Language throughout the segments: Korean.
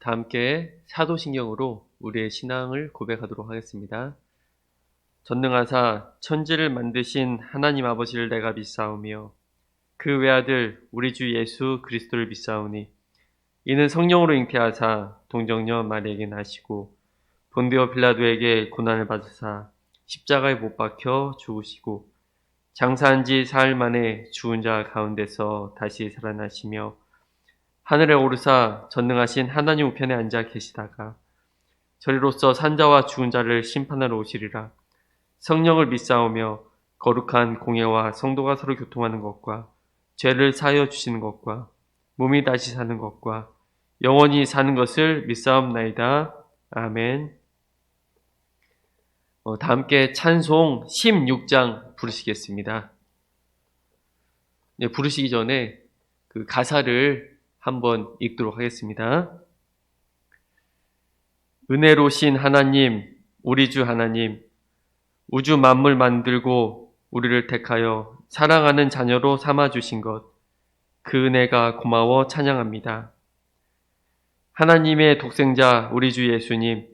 다 함께 사도신경으로 우리의 신앙을 고백하도록 하겠습니다. 전능하사 천지를 만드신 하나님 아버지를 내가 믿사오며 그 외아들 우리 주 예수 그리스도를 믿사오니 이는 성령으로 잉태하사 동정녀 마리아에게 나시고 본디오 빌라도에게 고난을 받으사 십자가에 못 박혀 죽으시고 장사한 지 사흘 만에 죽은 자 가운데서 다시 살아나시며 하늘에 오르사 전능하신 하나님 우편에 앉아 계시다가 저리로서 산자와 죽은 자를 심판하러 오시리라. 성령을 믿사오며 거룩한 공예와 성도가 서로 교통하는 것과 죄를 사하여 주시는 것과 몸이 다시 사는 것과 영원히 사는 것을 믿사옵나이다. 아멘. 다 함께 찬송 16장 부르시겠습니다. 네, 부르시기 전에 그 가사를 한번 읽도록 하겠습니다. 은혜로우신 하나님, 우리 주 하나님, 우주 만물 만들고 우리를 택하여 사랑하는 자녀로 삼아주신 것, 그 은혜가 고마워 찬양합니다. 하나님의 독생자 우리 주 예수님,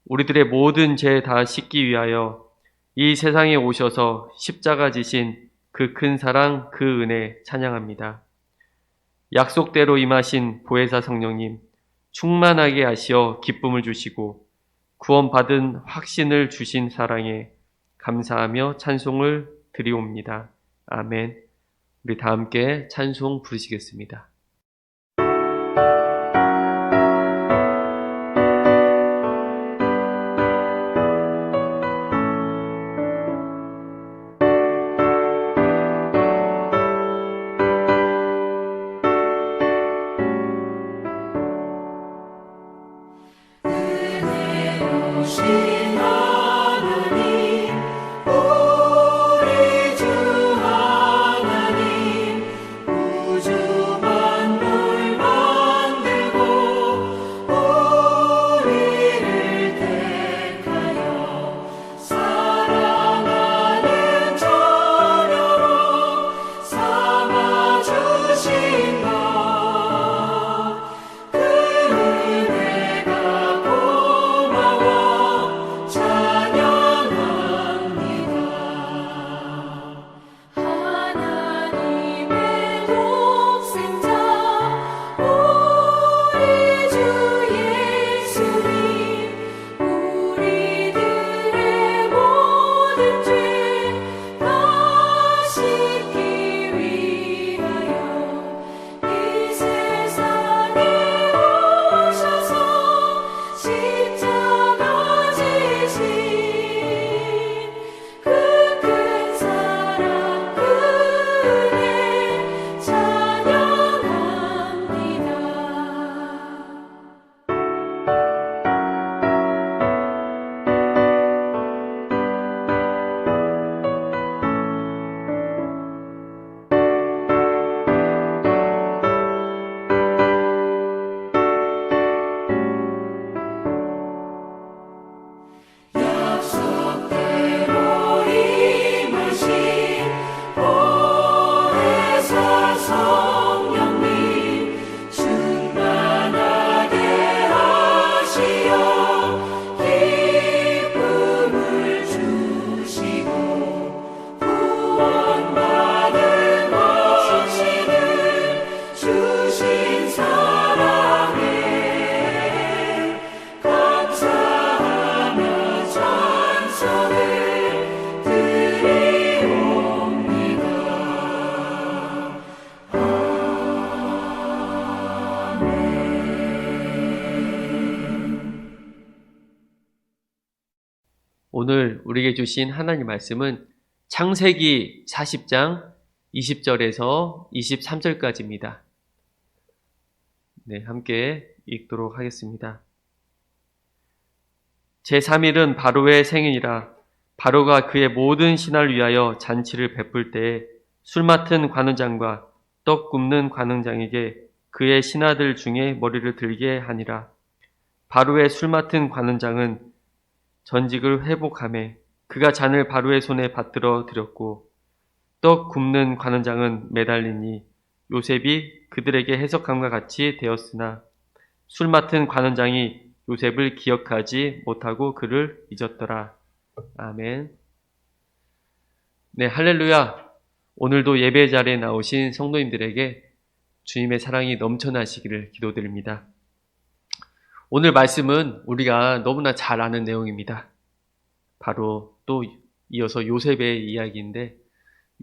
우리들의 모든 죄 다 씻기 위하여 이 세상에 오셔서 십자가 지신 그 큰 사랑, 그 은혜 찬양합니다. 약속대로 임하신 보혜사 성령님, 충만하게 하시어 기쁨을 주시고 구원받은 확신을 주신 사랑에 감사하며 찬송을 드리옵니다. 아멘. 우리 다 함께 찬송 부르시겠습니다. 오늘 우리에게 주신 하나님 말씀은 창세기 40장 20절에서 23절까지입니다. 네, 함께 읽도록 하겠습니다. 제3일은 바로의 생일이라 바로가 그의 모든 신하를 위하여 잔치를 베풀 때에 술 맡은 관원장과 떡 굽는 관원장에게 그의 신하들 중에 머리를 들게 하니라. 바로의 술 맡은 관원장은 전직을 회복하매 그가 잔을 바로의 손에 받들어 드렸고 떡 굽는 관원장은 매달리니 요셉이 그들에게 해석함과 같이 되었으나 술 맡은 관원장이 요셉을 기억하지 못하고 그를 잊었더라. 아멘. 네, 할렐루야. 오늘도 예배 자리에 나오신 성도님들에게 주님의 사랑이 넘쳐나시기를 기도드립니다. 오늘 말씀은 우리가 너무나 잘 아는 내용입니다. 바로 또 이어서 요셉의 이야기인데,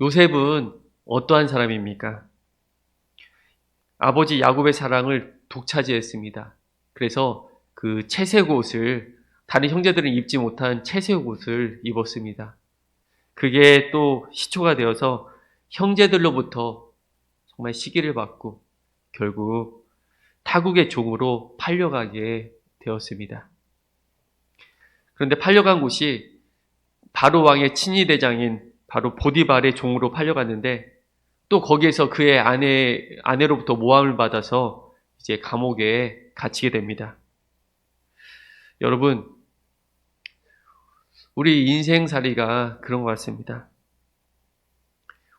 요셉은 어떠한 사람입니까? 아버지 야곱의 사랑을 독차지했습니다. 그래서 그 채색 옷을, 다른 형제들은 입지 못한 채색 옷을 입었습니다. 그게 또 시초가 되어서 형제들로부터 정말 시기를 받고 결국 타국의 종으로 팔려가게 되었습니다. 그런데 팔려간 곳이 바로 왕의 친위대장인 바로 보디발의 종으로 팔려갔는데, 또 거기에서 그의 아내로부터 모함을 받아서 이제 감옥에 갇히게 됩니다. 여러분, 우리 인생살이가 그런 것 같습니다.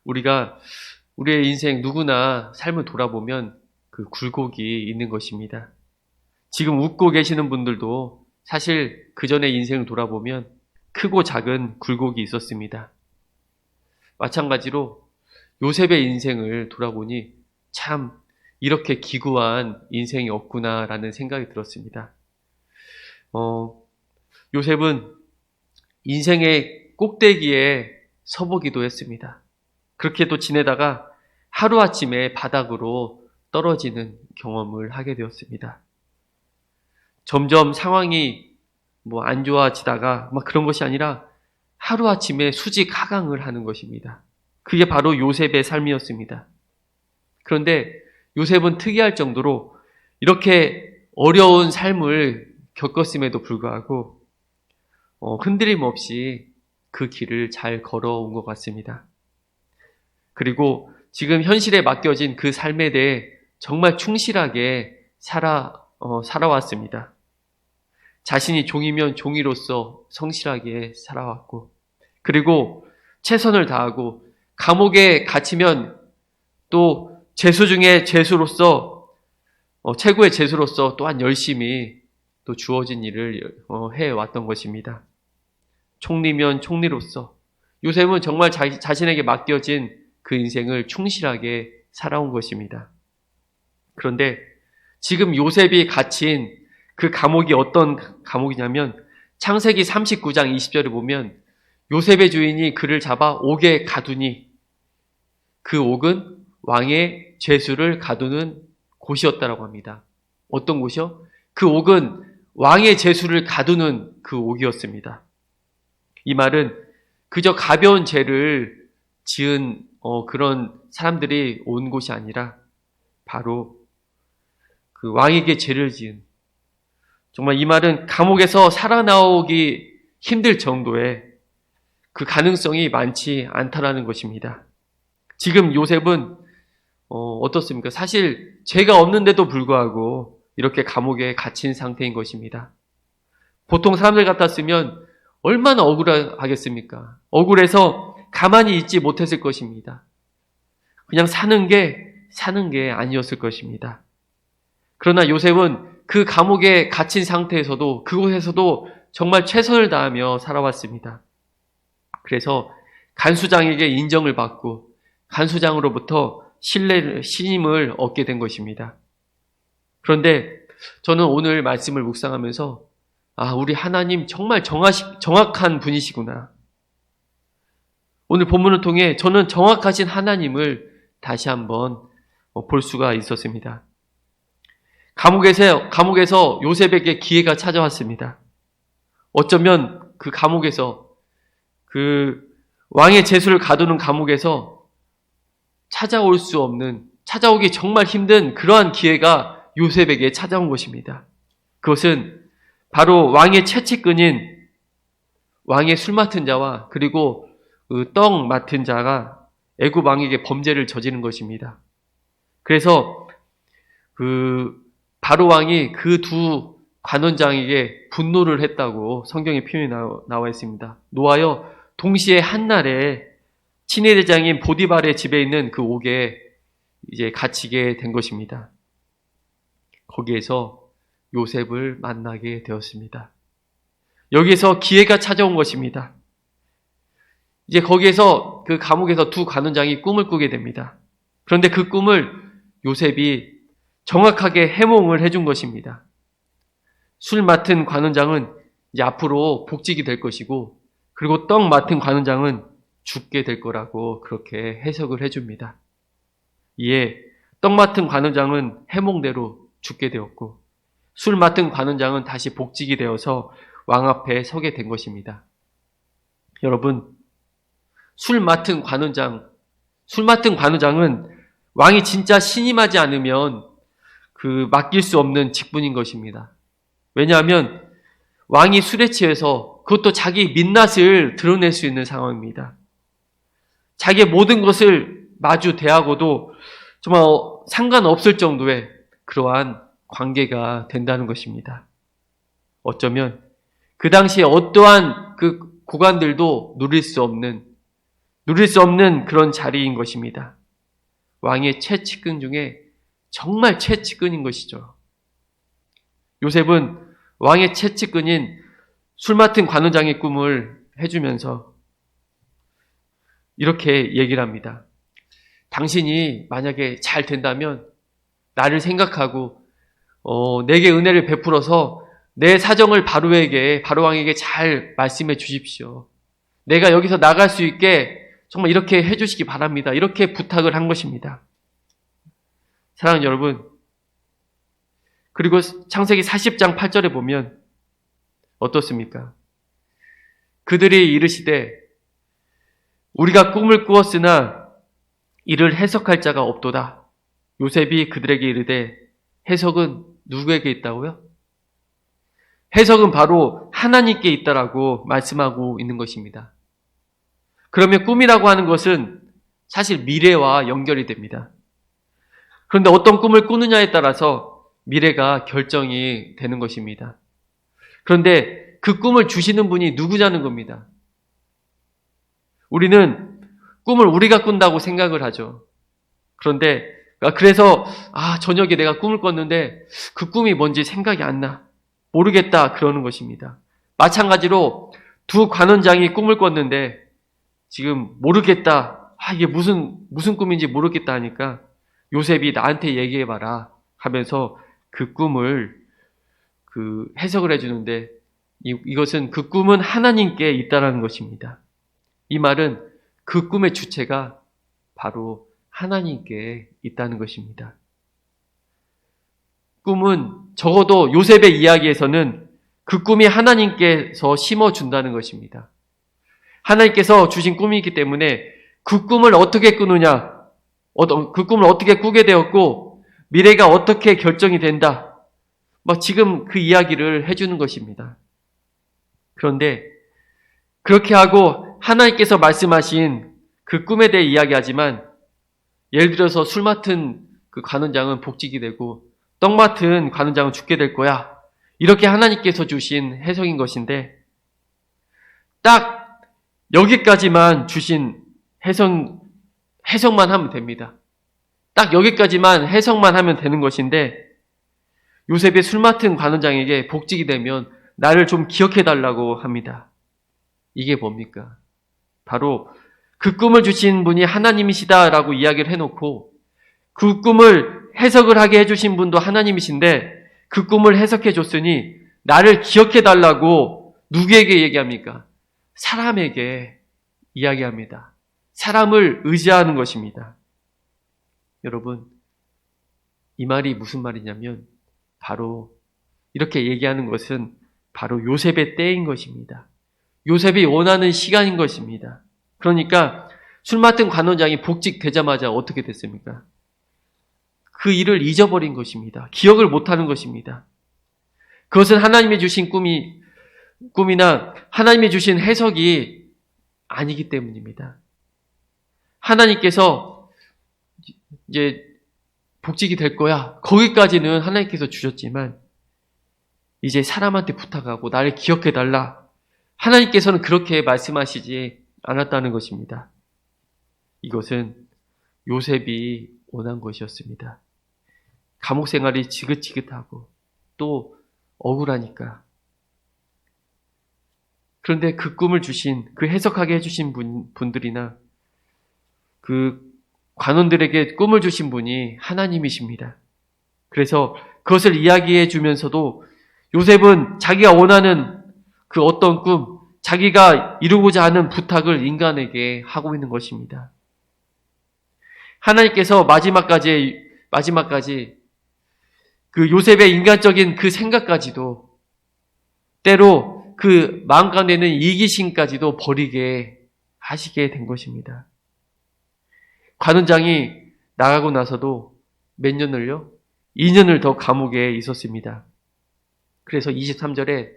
우리의 인생 누구나 삶을 돌아보면 그 굴곡이 있는 것입니다. 지금 웃고 계시는 분들도 사실 그 전에 인생을 돌아보면 크고 작은 굴곡이 있었습니다. 마찬가지로 요셉의 인생을 돌아보니 참 이렇게 기구한 인생이 없구나라는 생각이 들었습니다. 요셉은 인생의 꼭대기에 서보기도 했습니다. 그렇게 또 지내다가 하루아침에 바닥으로 떨어지는 경험을 하게 되었습니다. 점점 상황이 안 좋아지다가 그런 것이 아니라 하루아침에 수직 하강을 하는 것입니다. 그게 바로 요셉의 삶이었습니다. 그런데 요셉은 특이할 정도로 이렇게 어려운 삶을 겪었음에도 불구하고 흔들림 없이 그 길을 잘 걸어온 것 같습니다. 그리고 지금 현실에 맡겨진 그 삶에 대해 정말 충실하게 살아왔습니다. 자신이 종이면 종이로서 성실하게 살아왔고, 그리고 최선을 다하고 감옥에 갇히면 또 죄수 중에 죄수로서 최고의 죄수로서 또한 열심히 또 주어진 일을 해왔던 것입니다. 총리면 총리로서 요셉은 정말 자신에게 맡겨진 그 인생을 충실하게 살아온 것입니다. 그런데 지금 요셉이 갇힌 그 감옥이 어떤 감옥이냐면 창세기 39장 20절에 보면 요셉의 주인이 그를 잡아 옥에 가두니 그 옥은 왕의 죄수를 가두는 곳이었다라고 합니다. 어떤 곳이요? 그 옥은 왕의 죄수를 가두는 그 옥이었습니다. 이 말은 그저 가벼운 죄를 지은 그런 사람들이 온 곳이 아니라 바로 그 왕에게 죄를 지은, 정말 이 말은 감옥에서 살아나오기 힘들 정도의 그 가능성이 많지 않다라는 것입니다. 지금 요셉은 어떻습니까? 사실 죄가 없는데도 불구하고 이렇게 감옥에 갇힌 상태인 것입니다. 보통 사람들 같았으면 얼마나 억울하겠습니까? 억울해서 가만히 있지 못했을 것입니다. 그냥 사는 게 아니었을 것입니다. 그러나 요셉은 그 감옥에 갇힌 상태에서도 그곳에서도 정말 최선을 다하며 살아왔습니다. 그래서 간수장에게 인정을 받고 간수장으로부터 신임을 얻게 된 것입니다. 그런데 저는 오늘 말씀을 묵상하면서 우리 하나님 정말 정확한 분이시구나. 오늘 본문을 통해 저는 정확하신 하나님을 다시 한번 볼 수가 있었습니다. 감옥에서 요셉에게 기회가 찾아왔습니다. 어쩌면 그 감옥에서 그 왕의 죄수를 가두는 감옥에서 찾아오기 정말 힘든 그러한 기회가 요셉에게 찾아온 것입니다. 그것은 바로 왕의 채찍근인 왕의 술 맡은 자와 그리고 그 떡 맡은 자가 애굽 왕에게 범죄를 저지른 것입니다. 그래서 그 바로 왕이 그 두 관원장에게 분노를 했다고 성경에 표현이 나와 있습니다. 노하여 동시에 한날에 친위대장인 보디발의 집에 있는 그 옥에 이제 갇히게 된 것입니다. 거기에서 요셉을 만나게 되었습니다. 여기에서 기회가 찾아온 것입니다. 이제 거기에서 그 감옥에서 두 관원장이 꿈을 꾸게 됩니다. 그런데 그 꿈을 요셉이 정확하게 해몽을 해준 것입니다. 술 맡은 관원장은 이제 앞으로 복직이 될 것이고, 그리고 떡 맡은 관원장은 죽게 될 거라고 그렇게 해석을 해줍니다. 이에 떡 맡은 관원장은 해몽대로 죽게 되었고, 술 맡은 관원장은 다시 복직이 되어서 왕 앞에 서게 된 것입니다. 여러분, 술 맡은 관원장은 왕이 진짜 신임하지 않으면 맡길 수 없는 직분인 것입니다. 왜냐하면 왕이 술에 취해서 그것도 자기 민낯을 드러낼 수 있는 상황입니다. 자기의 모든 것을 마주 대하고도 정말 상관없을 정도의 그러한 관계가 된다는 것입니다. 어쩌면 그 당시에 어떠한 그 고관들도 누릴 수 없는 그런 자리인 것입니다. 왕의 최측근 중에 정말 최측근인 것이죠. 요셉은 왕의 최측근인 술 맡은 관원장의 꿈을 해주면서 이렇게 얘기를 합니다. 당신이 만약에 잘 된다면 나를 생각하고 내게 은혜를 베풀어서 내 사정을 바로왕에게 잘 말씀해 주십시오. 내가 여기서 나갈 수 있게 정말 이렇게 해주시기 바랍니다. 이렇게 부탁을 한 것입니다. 사랑하는 여러분, 그리고 창세기 40장 8절에 보면 어떻습니까? 그들이 이르시되 우리가 꿈을 꾸었으나 이를 해석할 자가 없도다. 요셉이 그들에게 이르되 해석은 누구에게 있다고요? 해석은 바로 하나님께 있다라고 말씀하고 있는 것입니다. 그러면 꿈이라고 하는 것은 사실 미래와 연결이 됩니다. 그런데 어떤 꿈을 꾸느냐에 따라서 미래가 결정이 되는 것입니다. 그런데 그 꿈을 주시는 분이 누구냐는 겁니다. 우리는 꿈을 우리가 꾼다고 생각을 하죠. 그래서 저녁에 내가 꿈을 꿨는데 그 꿈이 뭔지 생각이 안 나. 모르겠다 그러는 것입니다. 마찬가지로 두 관원장이 꿈을 꿨는데 지금 모르겠다. 이게 무슨 꿈인지 모르겠다 하니까 요셉이 나한테 얘기해봐라 하면서 그 꿈을 해석을 해주는데 이것은 그 꿈은 하나님께 있다라는 것입니다. 이 말은 그 꿈의 주체가 바로 하나님께 있다는 것입니다. 꿈은 적어도 요셉의 이야기에서는 그 꿈이 하나님께서 심어준다는 것입니다. 하나님께서 주신 꿈이기 때문에 그 꿈을 어떻게 꾸느냐, 그 꿈을 어떻게 꾸게 되었고 미래가 어떻게 결정이 된다. 지금 그 이야기를 해주는 것입니다. 그런데 그렇게 하고 하나님께서 말씀하신 그 꿈에 대해 이야기하지만 예를 들어서 술 맡은 그 관원장은 복직이 되고 떡 맡은 관원장은 죽게 될 거야. 이렇게 하나님께서 주신 해석인 것인데 딱 여기까지만 주신 해석만 하면 됩니다. 딱 여기까지만 해석만 하면 되는 것인데 요셉의 술 맡은 관원장에게 복직이 되면 나를 좀 기억해달라고 합니다. 이게 뭡니까? 바로 그 꿈을 주신 분이 하나님이시다라고 이야기를 해놓고 그 꿈을 해석을 하게 해주신 분도 하나님이신데 그 꿈을 해석해 줬으니 나를 기억해달라고 누구에게 얘기합니까? 사람에게 이야기합니다. 사람을 의지하는 것입니다. 여러분, 이 말이 무슨 말이냐면 바로 이렇게 얘기하는 것은 바로 요셉의 때인 것입니다. 요셉이 원하는 시간인 것입니다. 그러니까 술 맡은 관원장이 복직되자마자 어떻게 됐습니까? 그 일을 잊어버린 것입니다. 기억을 못하는 것입니다. 그것은 하나님이 주신 꿈이나 하나님이 주신 해석이 아니기 때문입니다. 하나님께서 이제 복직이 될 거야. 거기까지는 하나님께서 주셨지만 이제 사람한테 부탁하고 나를 기억해달라. 하나님께서는 그렇게 말씀하시지 않았다는 것입니다. 이것은 요셉이 원한 것이었습니다. 감옥 생활이 지긋지긋하고 또 억울하니까. 그런데 그 꿈을 주신, 그 해석하게 해주신 분들이나 그 관원들에게 꿈을 주신 분이 하나님이십니다. 그래서 그것을 이야기해 주면서도 요셉은 자기가 원하는 그 어떤 꿈, 자기가 이루고자 하는 부탁을 인간에게 하고 있는 것입니다. 하나님께서 마지막까지 그 요셉의 인간적인 그 생각까지도 때로 그 마음 가운데는 이기심까지도 버리게 하시게 된 것입니다. 관원장이 나가고 나서도 몇 년을요? 2년을 더 감옥에 있었습니다. 그래서 23절에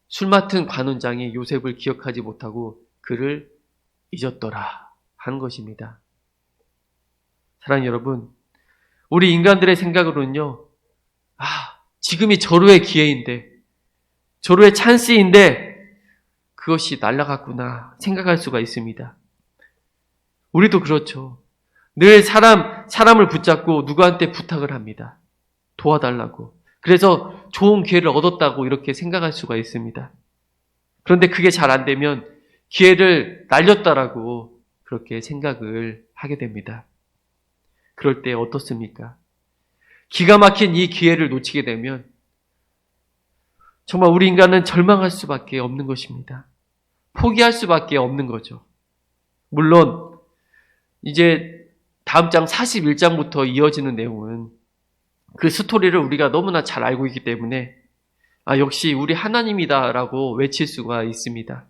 술 맡은 관원장이 요셉을 기억하지 못하고 그를 잊었더라 하는 것입니다. 사랑하는 여러분, 우리 인간들의 생각으로는요, 지금이 절호의 기회인데, 절호의 찬스인데 그것이 날아갔구나 생각할 수가 있습니다. 우리도 그렇죠. 늘 사람을 붙잡고 누구한테 부탁을 합니다. 도와달라고. 그래서 좋은 기회를 얻었다고 이렇게 생각할 수가 있습니다. 그런데 그게 잘 안 되면 기회를 날렸다라고 그렇게 생각을 하게 됩니다. 그럴 때 어떻습니까? 기가 막힌 이 기회를 놓치게 되면 정말 우리 인간은 절망할 수밖에 없는 것입니다. 포기할 수밖에 없는 거죠. 물론 이제 다음 장 41장부터 이어지는 내용은 그 스토리를 우리가 너무나 잘 알고 있기 때문에 역시 우리 하나님이다라고 외칠 수가 있습니다.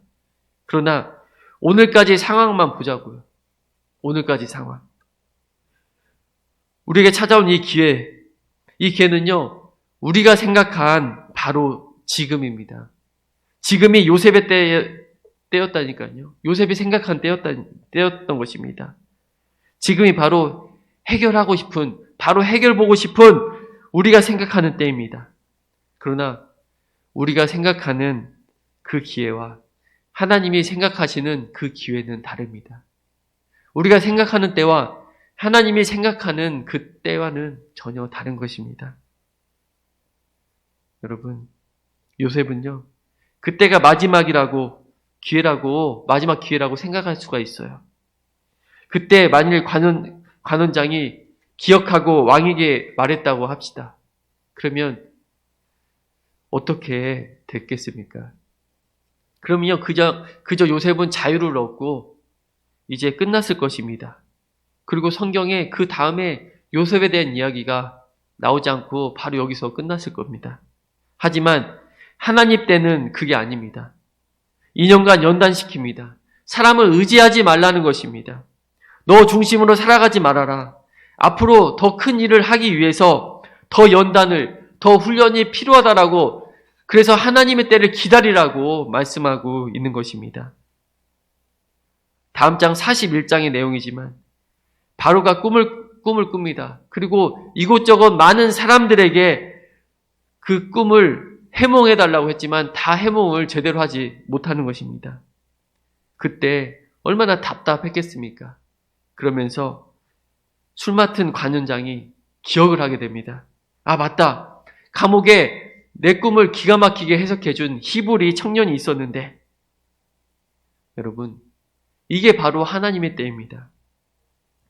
그러나 오늘까지 상황만 보자고요. 오늘까지 상황. 우리에게 찾아온 이 기회는요, 우리가 생각한 바로 지금입니다. 지금이 요셉의 때였다니까요. 요셉이 생각한 때였던 것입니다. 지금이 바로 해결하고 싶은, 바로 해결 보고 싶은 우리가 생각하는 때입니다. 그러나 우리가 생각하는 그 기회와 하나님이 생각하시는 그 기회는 다릅니다. 우리가 생각하는 때와 하나님이 생각하는 그 때와는 전혀 다른 것입니다. 여러분, 요셉은요, 그때가 마지막 기회라고 생각할 수가 있어요. 그때 만일 관원장이 기억하고 왕에게 말했다고 합시다. 그러면 어떻게 됐겠습니까? 그러면요, 그저 요셉은 자유를 얻고 이제 끝났을 것입니다. 그리고 성경에 그 다음에 요셉에 대한 이야기가 나오지 않고 바로 여기서 끝났을 겁니다. 하지만 하나님 때는 그게 아닙니다. 2년간 연단시킵니다. 사람을 의지하지 말라는 것입니다. 너 중심으로 살아가지 말아라. 앞으로 더 큰 일을 하기 위해서 더 연단을, 더 훈련이 필요하다라고, 그래서 하나님의 때를 기다리라고 말씀하고 있는 것입니다. 다음 장 41장의 내용이지만 바로가 꿈을 꿉니다. 그리고 이곳저곳 많은 사람들에게 그 꿈을 해몽해달라고 했지만 다 해몽을 제대로 하지 못하는 것입니다. 그때 얼마나 답답했겠습니까? 그러면서 술 맡은 관원장이 기억을 하게 됩니다. 맞다. 감옥에 내 꿈을 기가 막히게 해석해준 히브리 청년이 있었는데, 여러분, 이게 바로 하나님의 때입니다.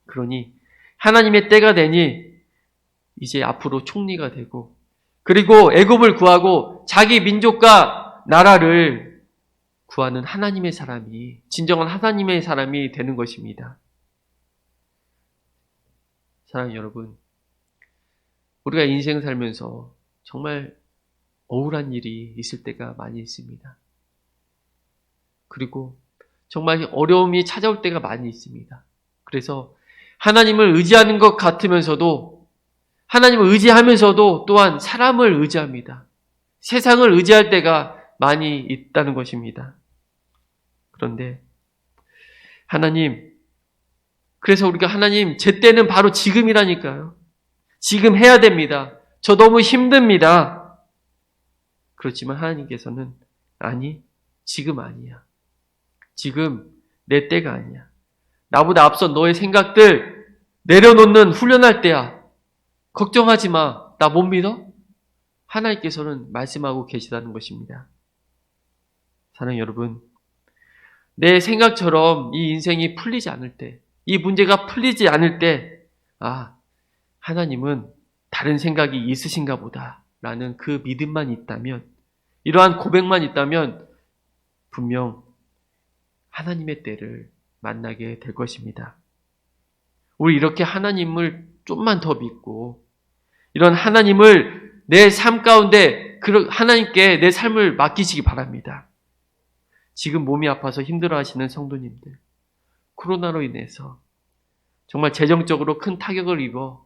그러니 하나님의 때가 되니 이제 앞으로 총리가 되고, 그리고 애굽을 구하고 자기 민족과 나라를 구하는 하나님의 사람이, 진정한 하나님의 사람이 되는 것입니다. 사랑하는 여러분, 우리가 인생 살면서 정말 억울한 일이 있을 때가 많이 있습니다. 그리고 정말 어려움이 찾아올 때가 많이 있습니다. 그래서 하나님을 의지하는 것 같으면서도, 하나님을 의지하면서도 또한 사람을 의지합니다. 세상을 의지할 때가 많이 있다는 것입니다. 그런데 그래서 우리가 하나님, 제 때는 바로 지금이라니까요. 지금 해야 됩니다. 저 너무 힘듭니다. 그렇지만 하나님께서는 지금 아니야. 지금 내 때가 아니야. 나보다 앞선 너의 생각들 내려놓는 훈련할 때야. 걱정하지 마. 나 못 믿어? 하나님께서는 말씀하고 계시다는 것입니다. 사랑하는 여러분, 내 생각처럼 이 인생이 풀리지 않을 때, 이 문제가 풀리지 않을 때, 하나님은 다른 생각이 있으신가 보다 라는 그 믿음만 있다면, 이러한 고백만 있다면 분명 하나님의 때를 만나게 될 것입니다. 우리 이렇게 하나님을 좀만 더 믿고 이런 하나님을 내 삶 가운데 하나님께 내 삶을 맡기시기 바랍니다. 지금 몸이 아파서 힘들어하시는 성도님들, 코로나로 인해서 정말 재정적으로 큰 타격을 입어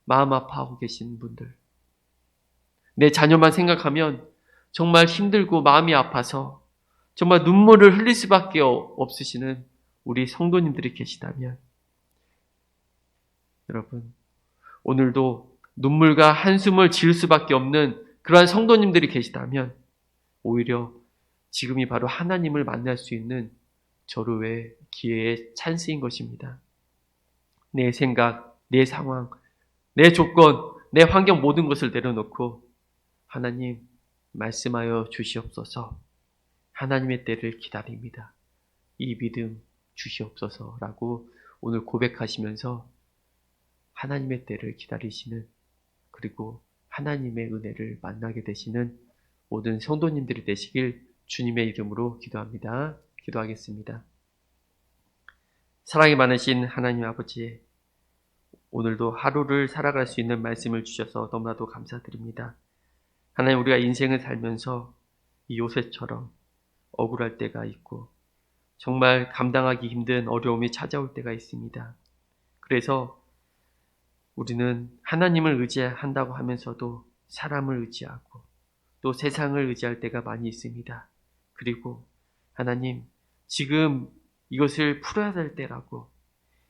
마음 아파하고 계신 분들, 내 자녀만 생각하면 정말 힘들고 마음이 아파서 정말 눈물을 흘릴 수밖에 없으시는 우리 성도님들이 계시다면, 여러분, 오늘도 눈물과 한숨을 지을 수밖에 없는 그러한 성도님들이 계시다면 오히려 지금이 바로 하나님을 만날 수 있는 절호의 기회의 찬스인 것입니다. 내 생각, 내 상황, 내 조건, 내 환경 모든 것을 내려놓고 하나님 말씀하여 주시옵소서, 하나님의 때를 기다립니다, 이 믿음 주시옵소서라고 오늘 고백하시면서 하나님의 때를 기다리시는, 그리고 하나님의 은혜를 만나게 되시는 모든 성도님들이 되시길 주님의 이름으로 기도합니다. 기도하겠습니다. 사랑이 많으신 하나님 아버지, 오늘도 하루를 살아갈 수 있는 말씀을 주셔서 너무나도 감사드립니다. 하나님, 우리가 인생을 살면서 이 요셉처럼 억울할 때가 있고 정말 감당하기 힘든 어려움이 찾아올 때가 있습니다. 그래서 우리는 하나님을 의지한다고 하면서도 사람을 의지하고 또 세상을 의지할 때가 많이 있습니다. 그리고 하나님, 지금 이것을 풀어야 될 때라고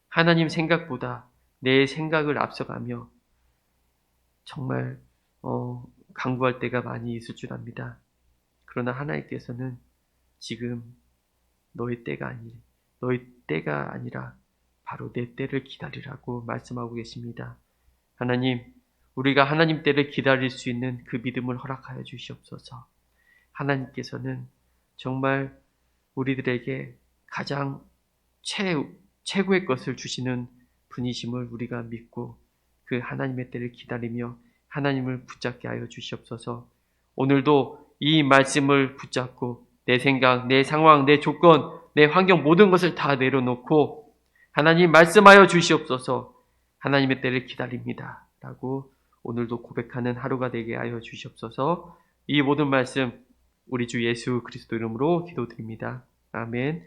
하나님 생각보다 내 생각을 앞서가며 정말 강구할 때가 많이 있을 줄 압니다. 그러나 하나님께서는 지금 너의 때가 아니라 바로 내 때를 기다리라고 말씀하고 계십니다. 하나님, 우리가 하나님 때를 기다릴 수 있는 그 믿음을 허락하여 주시옵소서. 하나님께서는 정말 우리들에게 가장 최고의 것을 주시는 분이심을 우리가 믿고 그 하나님의 때를 기다리며 하나님을 붙잡게 하여 주시옵소서. 오늘도 이 말씀을 붙잡고 내 생각, 내 상황, 내 조건, 내 환경 모든 것을 다 내려놓고 하나님 말씀하여 주시옵소서, 하나님의 때를 기다립니다 라고 오늘도 고백하는 하루가 되게 하여 주시옵소서. 이 모든 말씀 우리 주 예수 그리스도 이름으로 기도드립니다. 아멘.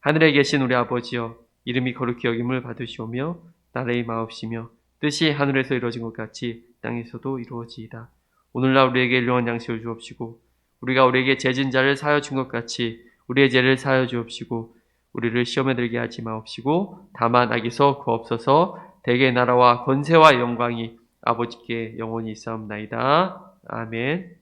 하늘에 계신 우리 아버지여, 이름이 거룩히 여김을 받으시오며 나라의 마옵시며 뜻이 하늘에서 이루어진 것 같이 땅에서도 이루어지이다. 오늘날 우리에게 일용할 양식을 주옵시고 우리가 우리에게 죄진 자를 사하여 준 것 같이 우리의 죄를 사하여 주옵시고 우리를 시험에 들게 하지 마옵시고 다만 악에서 구하옵소서. 대개 나라와 권세와 영광이 아버지께 영원히 있사옵나이다. 아멘.